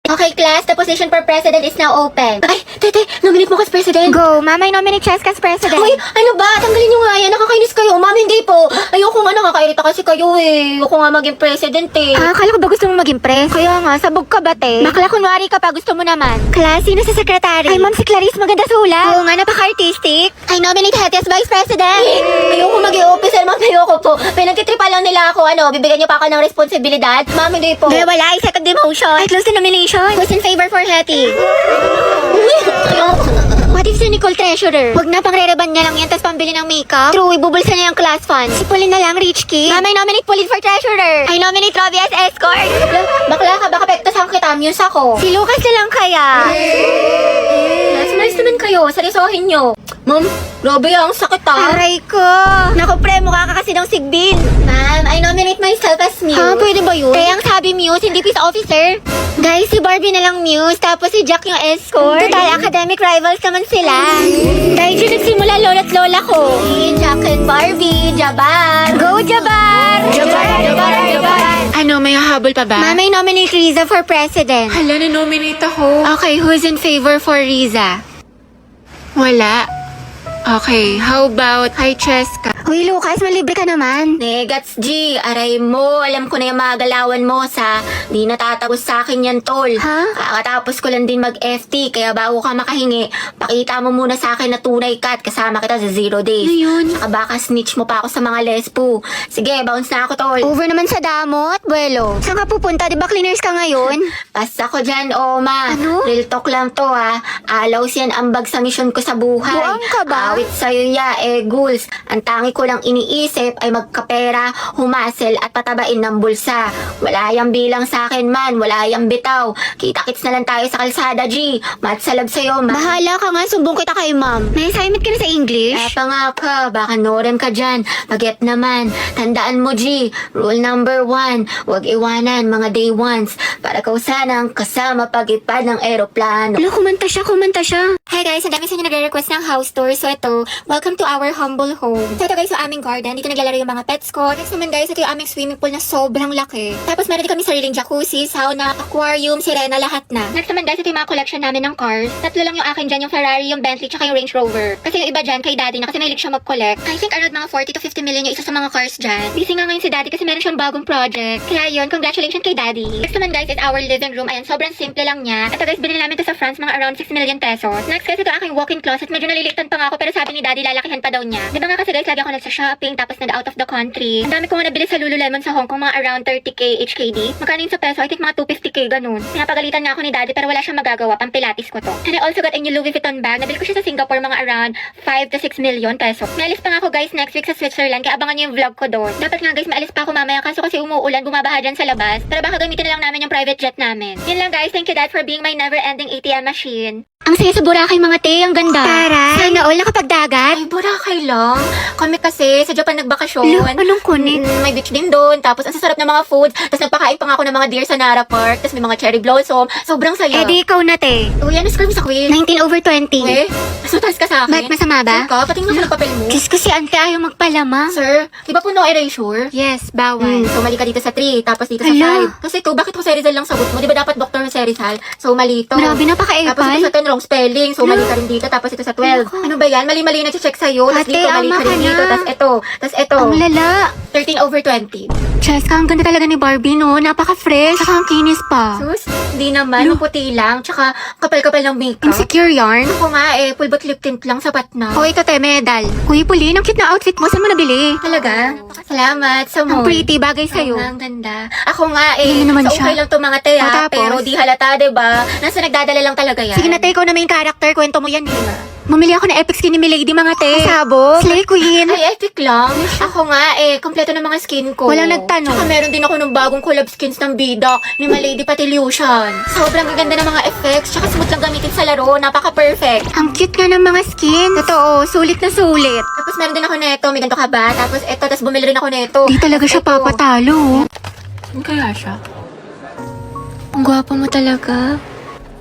Okay, class, the position for president is now open. Ay, tete, nominate mo ka as president. Go, Mama, I nominate Cheska as president. Uy, ano ba? Tanggalin nyo nga yan. Nakakainis kayo. Ma'am, hindi po. Ayoko nga, nakakairita kasi kayo eh. Ayoko nga maging president eh. Akala ko ba gusto mong maging press? Kaya nga, sabog ka ba, te? Bakla kunwari ka pa, gusto mo naman. Class, sino sa secretary? Ay, Ma'am, si Clarice, maganda sulat. Oo nga, napaka-artistic. I nominate Hetty as vice president. Ayoko maging officer, ma'am. Ayoko po. Pinagtitripa lang nila ako. Bibigyan niyo pa ako ng responsibilidad. Ma'am, hindi po. Di, wala. I second demotion. I close the nomination. Who's in favor for Hetty? What if si Nicole treasurer? Huwag na, pang-rereban niya lang yan, tapos pambili ng makeup. True, ibubulsa niya yung class fund. Si Pauline na lang, rich kid. Mama, I nominate Pauline for treasurer. I nominate Robbie as escort. Bakla ka, baka pektasan kita. Muse ako. Si Lucas na lang kaya. Mas nice naman kayo. Seryosohin nyo. Ma'am, grabe ang sakit Aray ko. Naku, pre, mukha ka kasi ng sigbin. Ma'am, I nominate myself as Muse. Ha, pwede ba yun? Kaya ang sabi Muse, hindi peace officer. Guys, si Barbie na lang Muse, tapos si Jack yung escort. Total, academic rivals naman sila. Dahil dyan nagsimula lola't lola ko. Jack and Barbie, Jabar. Go, Jabar! Ano, may hahabol pa ba? Mama, I nominate Riza for president. Hala, na-nominate ako. Okay, who's in favor for Riza? Wala. Okay, how about kay Cheska? Uy, Lucas, malibre ka naman. Negats G, aray mo. Alam ko na yung mga galawan mo sa di natatagos sa akin yan, tol. Ha? Kakatapos ko lang din mag-FT, kaya bago ka makahingi, pakita mo muna sa akin na tunay ka at kasama kita sa 0 days. Ano yun? Tsaka baka snitch mo pa ako sa mga lespo. Sige, bounce na ako, tol. Over naman sa damot, buwelo. Saan ka pupunta? Di ba cleaners ka ngayon? Pasta ko dyan, Oma. Ano? Real talk lang to, ha. Alaws yan ambag sa misyon ko sa buhay. Buang ka ba? Awit sa'yo ya, goals. Ang tangi ko lang iniisip ay magkapera, humasel at patabain ng bulsa. Wala yang bilang sa akin man, wala yang bitaw. Kita-kits na lang tayo sa kalsada, G. Matsalab sa'yo, ma. Bahala ka nga, sumbong kita kay ma'am. May assignment ka na sa English? Pa nga ka, baka norem ka dyan. Paget naman. Tandaan mo, G. Rule number 1, huwag iwanan mga day ones. Para kausanang kasama pag-ipad ng eroplano. Ano, kumanta siya. Hey guys, ang dami sa inyo nagre-request ng house tour. So ito, welcome to our humble home. So ito guys, yung aming garden. Dito naglalaro yung mga pets ko. Next naman guys, ito yung aming swimming pool na sobrang laki. Tapos meron din kami sariling jacuzzi, sauna, aquarium, sirena, lahat na. Next naman guys, ito yung mga collection namin ng cars. Tatlo lang yung akin dyan, yung Ferrari, yung Bentley, tsaka yung Range Rover. Kasi yung iba dyan, kay daddy na kasi mahilig siya mag-collect. I think around mga 40 to 50 million yung isa sa mga cars dyan. Busy nga ngayon si daddy kasi meron siyang bagong project. Kaya yun, congratulations kay daddy. Next naman guys is our living room. Ayan, sobrang simple lang niya. Ito guys, binili namin ito sa France, mga around 6 million pesos. Next guys, ito aking walk-in closet. Medyo nalilitan pa nga ako pero sabi ni daddy lalakihan pa daw niya. Di ba nga kasi guys, lagi ako nagsa-shopping tapos nag-out of the country. Ang dami ko nga nabili sa Lululemon sa Hong Kong, mga around 30k HKD. Magkano yun sa peso? I think mga 250k ganun. Pinapagalitan nga ako ni daddy pero wala siyang magagawa. Pampilates ko to. And I also got a new Louis Vuitton bag. Nabili ko siya sa Singapore, mga around 5 to 6 million pesos. May alis pa nga ako guys next week sa Switzerland kaya abangan niyo yung vlog ko doon. Dapat nga guys, may alis pa ako mamaya kaso kasi umuulan, bumabaha dyan sa labas. Pero baka gamitin na lang namin yung private jet namin. Yun lang guys, thank you dad for being my never-ending ATM machine. Ang saya sa Boracay mga te, ang ganda. Taray. Sana all nakapagdagat. Ay, Boracay lang. Kami kasi sa Japan nagbakasyon. Lo, anong kunin? May beach din doon. Tapos ang sasarap ng mga food. Tapos nagpakain pa nga ako ng mga deer sa Nara Park. Tapos may mga cherry blossom. Sobrang saya. Eh di ikaw na te. Uy, ano score mo sa quiz? 19/20. Eh, masutas ka sa akin. Ba't masama ba? Sir ka, patingin mo sa papel mo. Diyos ko si ante ayaw magpalama. Sir, di ba po no erasure? Yes, bawal. So mali ka dito sa 3, tapos dito sa Hala. 5. Kasi ito, bakit Jose Rizal lang sagot mo? Di ba dapat Dr. Jose Rizal? So mali to. Grabe, Tapos napaka-epal. ito sa 10 wrong spelling. So mali ka rin dito. Tapos ito sa 12. Ano ba yan? Mali-mali na check sa'yo. Tapos Ate, dito mali ama ka rin ka dito. na. Tapos ito. Tapos ito. Ang lala. 13/20. Cheska, ang ganda talaga ni Barbie, no? Napaka-fresh. Saka ang kinis pa. Sus, hindi naman. Maputi lang. Tsaka kapal-kapal ng makeup. Insecure yarn. Ako nga full butt lip tint lang. Sapat na. O, ito te, medal. Kuya Pauline, ang cute na outfit mo. Saan mo nabili? Talaga? Salamat sa Ang mall. pretty, bagay sa'yo. Ang ganda. Ako nga Ano naman so siya? okay lang to mga te O, ha, tapos? pero di halata, diba? Nasa nagdadala lang talaga yan. Sige na te, ikaw na main character. Kwento mo yan, Mamili ako ng epic skin ni Milady, mga te. Sabog? Slay Queen. Ay, epic lang. Ako nga kompleto ng mga skin ko. Walang nagtanong. Tsaka meron din ako ng bagong collab skins ng bida ni Malady Patilution. Sobrang gaganda ng mga effects, tsaka smooth lang gamitin sa laro. Napaka-perfect. Ang cute nga ng mga skin. Totoo, sulit na sulit. Tapos meron din ako neto, may ganito ka ba? Tapos eto, tapos bumili rin ako neto. Di talaga siya Ito. papatalo. Ano kaya siya? Ang gwapo mo talaga.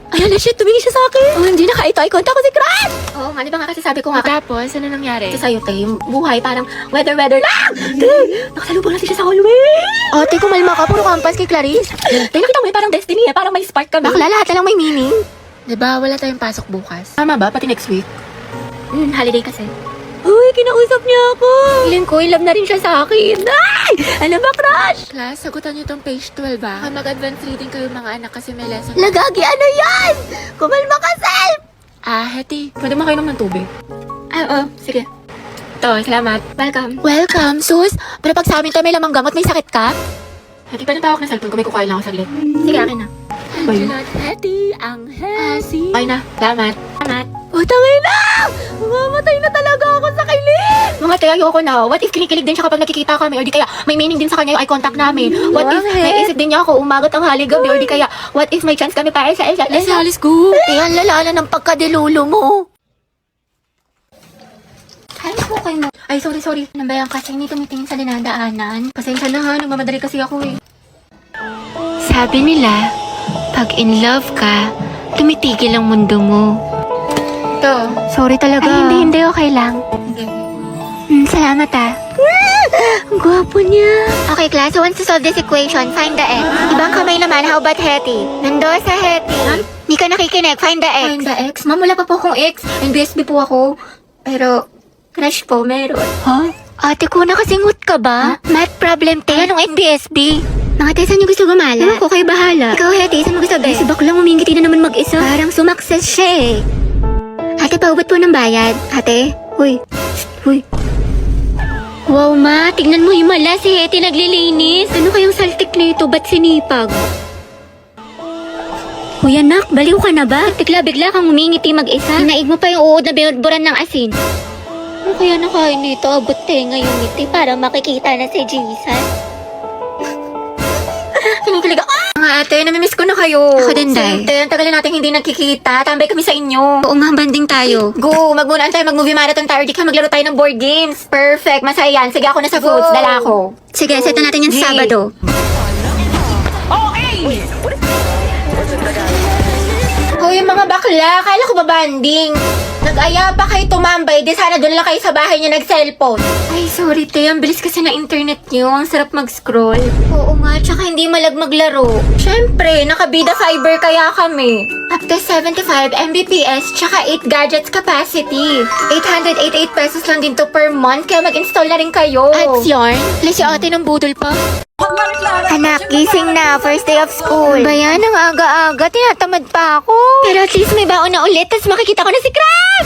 Ayan na, shit, tumingin siya sa akin. Oh, hindi eye contact ko si Crush. Oo nga, di ba nga kasi sabi ko nga, Tapos, ano nangyari? kasi sa'yo, te, yung buhay parang weather lang. Te, nakasalubong na siya sa hallway. Ate, kumalma ka. Puro kampas kay Clarice. Te, nakita mo parang destiny parang may spark kami. Bakla, lahat na lang may meaning. Diba, wala tayong pasok bukas. Tama ba? Pati next week? Holiday kasi. Uy, kinausap niya ako. Feeling ko, love na rin siya sa akin. Ay! Ano ba, Crush? Class, sagutan niyo tong page 12 ba? Mag-advance reading kayo mga anak kasi may lesson. Lagagi, ano yan? Kumalma ka, Self! Heti. Pwede makainom ng tubig? Oo, sige. Ito, salamat. Welcome. Welcome, sus. Pero pag sa amin to may lamang gamot, may sakit ka? Hindi pa natawag na cellphone ko, may kukain lang ako saglit. Sige, akin na. Heti, ang Hesi. Okay na, salamat. Salamat. Oh, tangay na! Mamatay na talaga ako sa kilig! Mga te, ayoko na. What if kinikilig din siya kapag nakikita kami? Or di kaya may meaning din sa kanya yung eye contact namin? What if may isip din niya ako umagat ang hali gabi? Or di kaya, what if may chance kami para sa isa't isa? Let's go. Ayan, lalala ng pagkadilulo mo. Ay, okay mo. Ay, sorry. Nambayan kasi hindi tumitingin sa dinadaanan. Pasensya na ha, nagmamadali kasi ako eh. Sabi nila, pag in love ka, tumitigil ang mundo mo. Ito. Sorry talaga. Ay, hindi, okay lang. Salamat Ang gwapo niya. Okay, class. Who wants to solve this equation? Find the x. Ibang kamay naman. How about Hetty? Nando sa Hetty. Hindi ka nakikinig. Find the x. Find the ex. Ma'am, wala pa po akong ex. NBSB po ako. Pero, crush po, meron. Huh? Ate ko, nakasingot ka ba? Math problem, te. Anong NBSB? Mga te, saan niyo gusto gumala? Ewan ko, kayo bahala. Ikaw, Hetty, saan mo gusto be? Si baklang umingiti na naman mag-isa. Parang sumakses siya eh. Ate, paubot po ng bayad. Ate? Huy. Wow, ma. Tignan mo yung mala. Si Hetty naglilinis. Ano kayong saltik na ito? Ba't sinipag? Huy, anak. Baliw ka na ba? Bigla kang umingiti mag-isa. Naig mo pa yung uod na binudburan ng asin. Ano kaya nakain nito? Abot tenga yung ngiti para makikita na si Jesus. Kinikilig ako. Mga ate, namimiss ko na kayo. Ako din, Day. Siyempre, ang tagal na natin hindi nagkikita. Tambay kami sa inyo. Oo nga, banding tayo. Go, magmunaan tayo, mag-movie marathon tayo. Di ka maglaro tayo ng board games. Perfect, masaya yan. Sige, ako na sa foods. Dala ako. Sige, set na natin yung Hey. Sabado. Hoy, mga bakla, kala ko ba banding? Nag-aya pa kayo tumambay, di sana doon lang kayo sa bahay niyo nag-cellphone. Ay, sorry te, ang bilis kasi na internet niyo, ang sarap mag-scroll. Oo nga, tsaka hindi malag maglaro. Siyempre, nakabida fiber kaya kami. Up to 75 Mbps, tsaka 8 gadgets capacity. 888 pesos lang din to per month, kaya mag-install na rin kayo. Ads yarn? Wala si ate ng budol pa. Anak, gising na. First day of school. Bayan, ang aga-aga. Tinatamad pa ako. Pero at least may baon na ulit, tapos makikita ko na si Crab!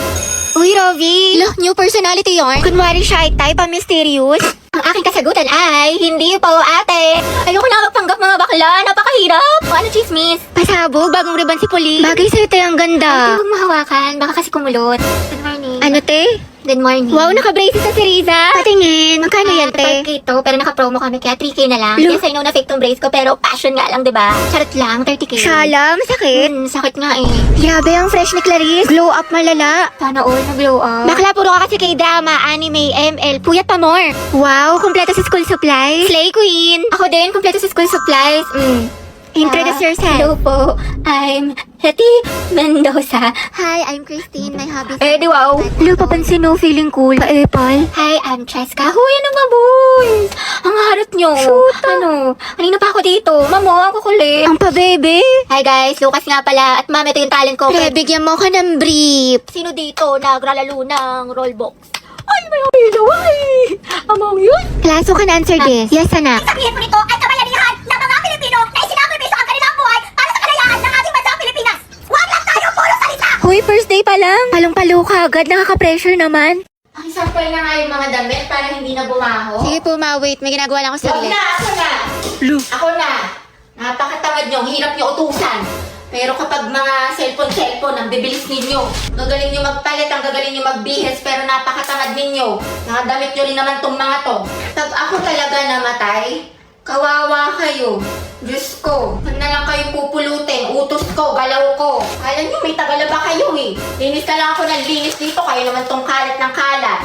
Uy, Rovi. Look, new personality yarn. Kunwari shy type, mysterious. Ang aking kasagutan ay, hindi po ate. Ayoko na magpanggap mga bakla, napakahirap. O ano chismis? Pasabog, bagong ribbon si Puli. Bagay sa'yo tayo ang ganda. Huwag mahawakan, baka kasi kumulot. Good morning. Ano, te? Good morning. Wow, naka-braces na si Riza. Patingin. Magkano yan, te? Ito, pero naka-promo kami kaya 3K na lang. Look. Yes, I know na fake tong brace ko, pero passion nga lang, diba? Charot lang, 30K. Shala, masakit. Sakit nga eh. Grabe ang fresh ni Clarice. Glow up malala. Sana all nag-glow up. Bakla, puro ka kasi kay drama, anime, ML, puyat pa more. Wow, kumpleto sa school supplies. Slay queen. Ako din, kompleto sa school supplies. Introduce yourself. Hello po, I'm Hetty Mendoza. Hi, I'm Christine. My hobby Eh, di wow. Hello, papansin mo, feeling cool. Pa-epal. Hi, I'm Cheska. Huy, ano ba, boys? Ang harot nyo. Ano? Kanina pa ako dito. Mamo, ako kulit. Ang pa-bebe. Hi guys, Lucas nga pala. At ma'am, ito yung talent ko. Pre, bigyan mo ka ng brief. Sino dito naglalaro ng rollbox? Ay, may apilo. Ay! Amang yun. Class, who can answer this? Yes, anak. Sabihin mo nito ay kabayanihan ng mga Pilipino na isinacrifice ang kanilang buhay para sa kalayaan ng ating bansang Pilipinas. Huwag lang tayo puro salita! Huy, first day pa lang. Palong-palo ka agad. Nakaka-pressure naman. Pakisampay na nga yung mga damit para hindi na bumaho. Sige po, ma-wait. May ginagawa lang ako Huwag na, ako na. Ako na. Napakatamad nyo, ang hirap nyo utusan. Pero kapag mga cellphone, ang bibilis ninyo. Gagaling nyo magpalit, ang gagaling nyo magbihis, pero napakatamad ninyo. Nakadamit nyo rin naman tong mga to. Pag ako talaga namatay, kawawa kayo. Diyos ko, huwag na lang kayo pupulutin. Utos ko, galaw ko. Kala nyo, may tagala ba kayo eh. Linis na lang ako ng linis dito, kayo naman tong kalat ng kalat.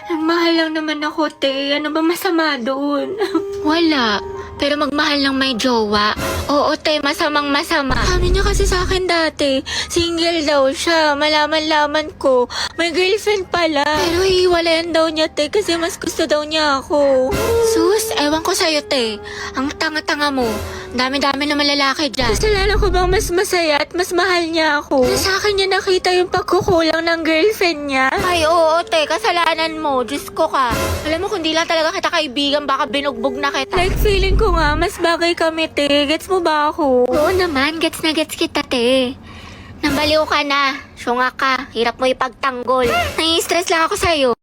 Mahal lang naman ako, te. Ano ba masama doon? Wala. pero magmahal ng may jowa. Oo, te, masamang masama. Sabi niya kasi sa akin dati, single daw siya. Malaman-laman ko, may girlfriend pala. Pero hiwalayan daw niya, te, kasi mas gusto daw niya ako. Sus, ewan ko sa'yo, te. Ang tanga-tanga mo. Dami-dami na malalaki dyan. Kasalanan ko bang mas masaya at mas mahal niya ako? Na sa akin niya nakita yung pagkukulang ng girlfriend niya? Ay, oo, te. Kasalanan mo. Diyos ko ka. Alam mo, kung di lang talaga kita kaibigan, baka binugbog na kita. Like, feeling ko nga, mas bagay kami, te. Gets mo ba ako? Oo naman, gets na gets kita, te. Nambaliw ka na. Syunga ka. Hirap mo ipagtanggol. Nai-stress lang ako sa'yo.